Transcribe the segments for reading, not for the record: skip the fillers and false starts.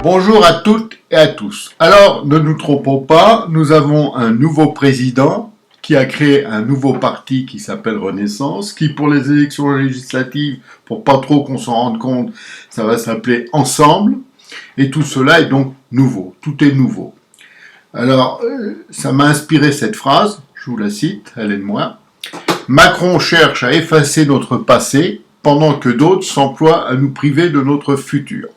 Bonjour à toutes et à tous. Alors, ne nous trompons pas, nous avons un nouveau président qui a créé un nouveau parti qui s'appelle Renaissance, qui pour les élections législatives, pour pas trop qu'on s'en rende compte, ça va s'appeler Ensemble. Et tout cela est donc nouveau, tout est nouveau. Alors, ça m'a inspiré cette phrase, je vous la cite, elle est de moi. Macron cherche à effacer notre passé pendant que d'autres s'emploient à nous priver de notre futur.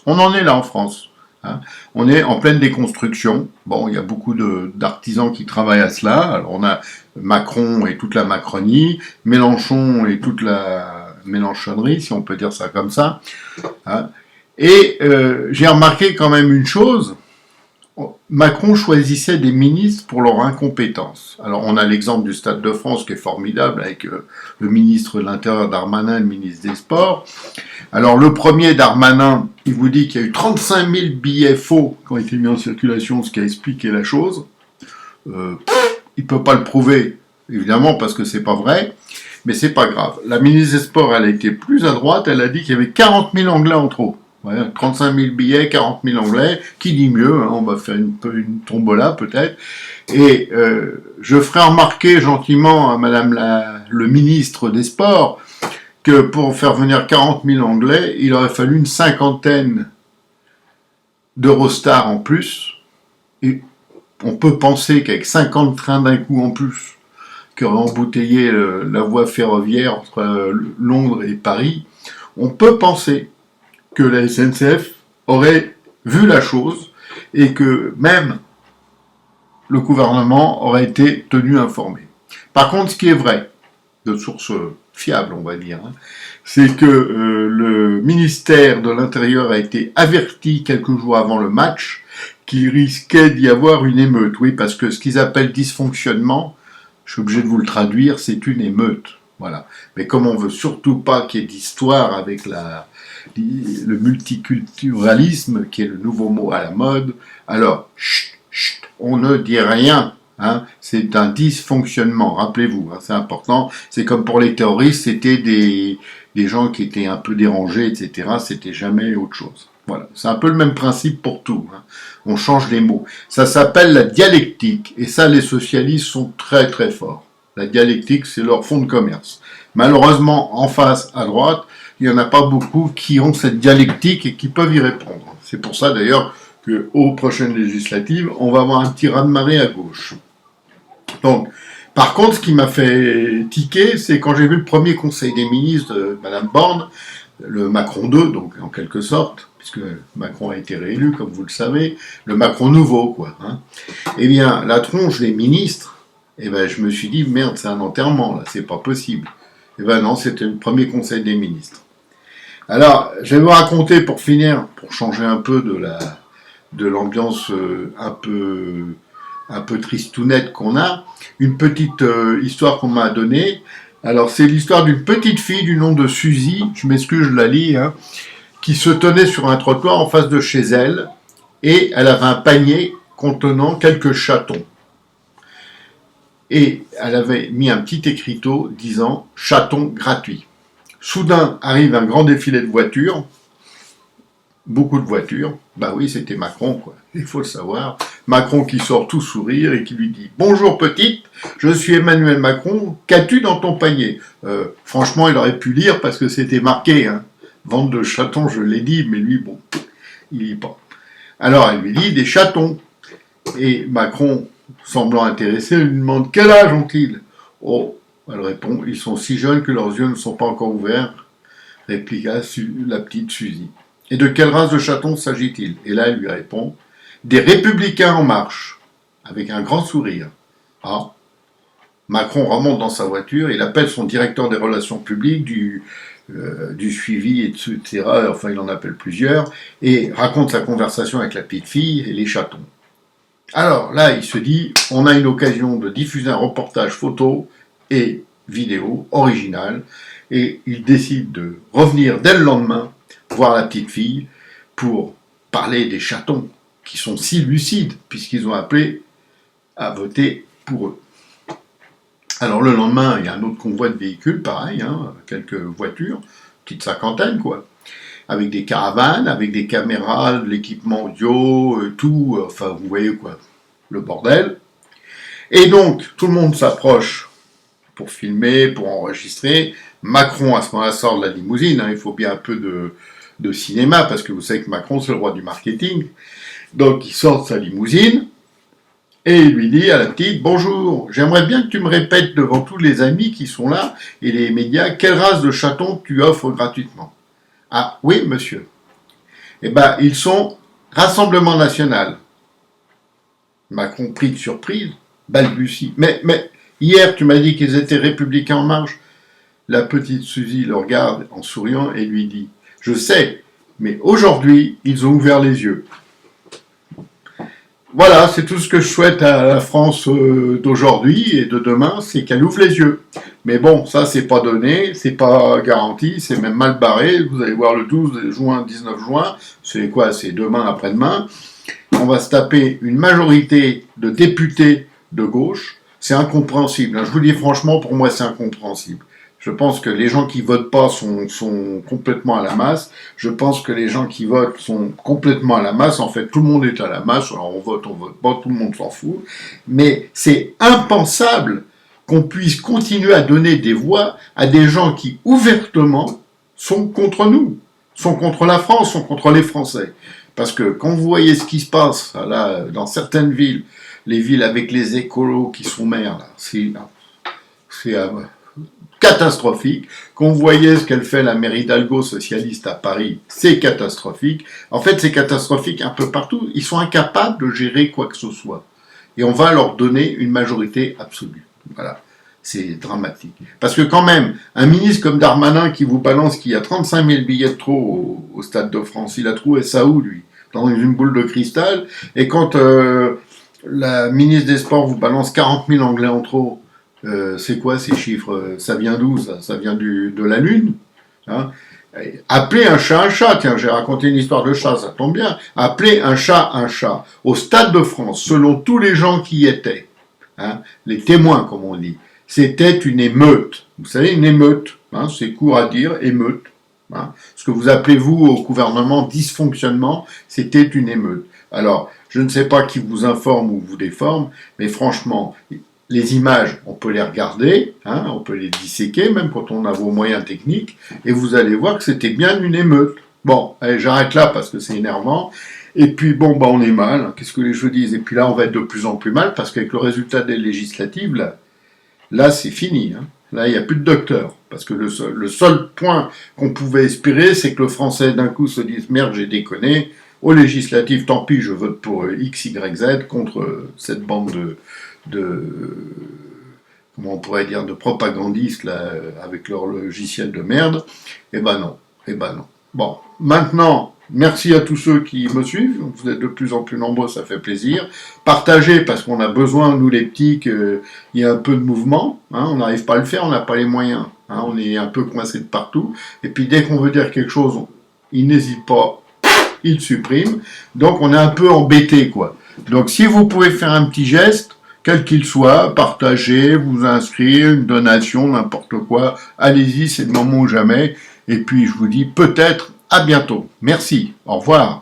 On en est là en France. Hein. On est en pleine déconstruction. Bon, il y a beaucoup d'artisans qui travaillent à cela. Alors on a Macron et toute la Macronie, Mélenchon et toute la Mélenchonnerie, si on peut dire ça comme ça. Hein. Et j'ai remarqué quand même une chose. Macron choisissait des ministres pour leur incompétence. Alors on a l'exemple du Stade de France qui est formidable avec le ministre de l'Intérieur Darmanin et le ministre des Sports. Alors le premier Darmanin, il vous dit qu'il y a eu 35 000 billets faux qui ont été mis en circulation, ce qui a expliqué la chose. Il ne peut pas le prouver, évidemment, parce que c'est pas vrai, mais c'est pas grave. La ministre des Sports, elle a été plus à droite, elle a dit qu'il y avait 40 000 Anglais en trop. Ouais, 35 000 billets, 40 000 Anglais, qui dit mieux, hein, on va faire une tombola peut-être. Et je ferai remarquer gentiment à Madame le ministre des Sports que pour faire venir 40 000 Anglais, il aurait fallu une cinquantaine d'Eurostar en plus. Et on peut penser qu'avec 50 trains d'un coup en plus, qui auraient embouteillé la voie ferroviaire entre Londres et Paris, on peut penser que la SNCF aurait vu la chose et que même le gouvernement aurait été tenu informé. Par contre, ce qui est vrai, de source fiable, on va dire, hein, c'est que le ministère de l'Intérieur a été averti quelques jours avant le match qu'il risquait d'y avoir une émeute. Oui, parce que ce qu'ils appellent dysfonctionnement, je suis obligé de vous le traduire, c'est une émeute. Voilà. Mais comme on veut surtout pas qu'il y ait d'histoire avec le multiculturalisme, qui est le nouveau mot à la mode, alors, chut, chut, on ne dit rien. Hein, c'est un dysfonctionnement, rappelez-vous, hein, c'est important. C'est comme pour les terroristes, c'était des gens qui étaient un peu dérangés, etc. C'était jamais autre chose. Voilà, c'est un peu le même principe pour tout. Hein. On change les mots. Ça s'appelle la dialectique, et ça, les socialistes sont très très forts. La dialectique, c'est leur fonds de commerce. Malheureusement, en face, à droite, il n'y en a pas beaucoup qui ont cette dialectique et qui peuvent y répondre. C'est pour ça d'ailleurs qu'aux prochaines législatives, on va avoir un petit raz-de-marée à gauche. Donc, par contre, ce qui m'a fait tiquer, c'est quand j'ai vu le premier conseil des ministres de Mme Borne, le Macron 2, donc en quelque sorte, puisque Macron a été réélu, comme vous le savez, le Macron nouveau, quoi. Hein. Eh bien, la tronche des ministres, eh ben, je me suis dit, merde, c'est un enterrement, là, c'est pas possible. Eh ben non, c'était le premier conseil des ministres. Alors, je vais vous raconter, pour finir, pour changer un peu de l'ambiance un peu tristounette qu'on a, une petite histoire qu'on m'a donnée. Alors, c'est l'histoire d'une petite fille du nom de Suzy, je m'excuse, je la lis, hein, qui se tenait sur un trottoir en face de chez elle, et elle avait un panier contenant quelques chatons. Et elle avait mis un petit écriteau disant « chaton gratuit ». Soudain arrive un grand défilé de voitures, beaucoup de voitures. Bah oui, c'était Macron, quoi. Il faut le savoir. Macron qui sort tout sourire et qui lui dit « Bonjour petite, je suis Emmanuel Macron, qu'as-tu dans ton panier ?» Franchement, il aurait pu lire parce que c'était marqué. Hein. Vente de chatons, je l'ai dit, mais lui, bon, il lit pas. Alors, elle lui dit « Des chatons ». Et Macron, semblant intéressé, lui demande « Quel âge ont-ils » Oh, elle répond « Ils sont si jeunes que leurs yeux ne sont pas encore ouverts », répliqua la petite Suzy. Et de quelle race de chatons s'agit-il? Et là, elle lui répond « Des républicains en marche », avec un grand sourire. Ah, Macron remonte dans sa voiture, il appelle son directeur des relations publiques, du suivi, etc. Enfin, il en appelle plusieurs, et raconte sa conversation avec la petite fille et les chatons. Alors là, il se dit, on a une occasion de diffuser un reportage photo et vidéo original, et il décide de revenir dès le lendemain voir la petite fille pour parler des chatons qui sont si lucides, puisqu'ils ont appelé à voter pour eux. Alors le lendemain, il y a un autre convoi de véhicules, pareil, hein, quelques voitures, petite cinquantaine, quoi. avec des caravanes, avec des caméras, de l'équipement audio, tout, enfin vous voyez quoi, le bordel. Et donc tout le monde s'approche pour filmer, pour enregistrer. Macron à ce moment-là sort de la limousine, hein, il faut bien un peu de cinéma, parce que vous savez que Macron c'est le roi du marketing. Donc il sort de sa limousine, et il lui dit à la petite, bonjour, j'aimerais bien que tu me répètes devant tous les amis qui sont là, et les médias, quelle race de chatons tu offres gratuitement. Ah oui, monsieur. Eh ben, ils sont Rassemblement National. Macron, pris de surprise, balbutie. Mais, hier, tu m'as dit qu'ils étaient Républicains en marche. La petite Suzy le regarde en souriant et lui dit, je sais, mais aujourd'hui, ils ont ouvert les yeux. Voilà, c'est tout ce que je souhaite à la France d'aujourd'hui et de demain, c'est qu'elle ouvre les yeux. Mais bon, ça c'est pas donné, c'est pas garanti, c'est même mal barré. Vous allez voir le 12 juin, 19 juin, c'est quoi? C'est demain après-demain. On va se taper une majorité de députés de gauche. C'est incompréhensible. Je vous dis franchement, pour moi c'est incompréhensible. Je pense que les gens qui votent pas sont complètement à la masse. Je pense que les gens qui votent sont complètement à la masse. En fait, tout le monde est à la masse. Alors on vote pas, tout le monde s'en fout. Mais c'est impensable qu'on puisse continuer à donner des voix à des gens qui, ouvertement, sont contre nous, sont contre la France, sont contre les Français. Parce que quand vous voyez ce qui se passe là, dans certaines villes, les villes avec les écolos qui sont maires, là, c'est catastrophique. Quand vous voyez ce qu'elle fait la mairie d'Hidalgo socialiste à Paris, c'est catastrophique. En fait, c'est catastrophique un peu partout. Ils sont incapables de gérer quoi que ce soit. Et on va leur donner une majorité absolue. Voilà. C'est dramatique. Parce que quand même, un ministre comme Darmanin qui vous balance qu'il y a 35 000 billets de trop au Stade de France, il a trouvé ça où, lui? Dans une boule de cristal. Et quand la ministre des Sports vous balance 40 000 Anglais en trop, c'est quoi ces chiffres? Ça vient d'où, ça? Ça vient de la Lune, hein? Appelez un chat, tiens, j'ai raconté une histoire de chat, ça tombe bien. Appelez un chat. Au Stade de France, selon tous les gens qui y étaient, hein, les témoins, comme on dit, c'était une émeute. Vous savez, une émeute, hein, c'est court à dire, émeute. Hein. Ce que vous appelez, vous, au gouvernement, dysfonctionnement, c'était une émeute. Alors, je ne sais pas qui vous informe ou vous déforme, mais franchement, les images, on peut les regarder, hein, on peut les disséquer, même quand on a vos moyens techniques, et vous allez voir que c'était bien une émeute. Bon, allez, j'arrête là parce que c'est énervant. Et puis, bon, bah, on est mal, qu'est-ce que les jeux disent? Et puis là, on va être de plus en plus mal, parce qu'avec le résultat des législatives, là c'est fini. Hein. Là, il n'y a plus de docteur. Parce que le seul point qu'on pouvait espérer, c'est que le Français, d'un coup, se dise « Merde, j'ai déconné. Aux législatives, tant pis, je vote pour X, Y, Z contre cette bande comment on pourrait dire, de propagandistes, là, avec leur logiciel de merde. » Eh ben non. Bon, maintenant, merci à tous ceux qui me suivent. Vous êtes de plus en plus nombreux, ça fait plaisir. Partagez, parce qu'on a besoin, nous les petits, qu'il y ait un peu de mouvement. Hein, on n'arrive pas à le faire, on n'a pas les moyens. Hein, on est un peu coincé de partout. Et puis dès qu'on veut dire quelque chose, il n'hésite pas, il supprime. Donc on est un peu embêté, quoi. Donc si vous pouvez faire un petit geste, quel qu'il soit, partager, vous inscrire, une donation, n'importe quoi, allez-y, c'est le moment ou jamais. Et puis je vous dis peut-être à bientôt. Merci, au revoir.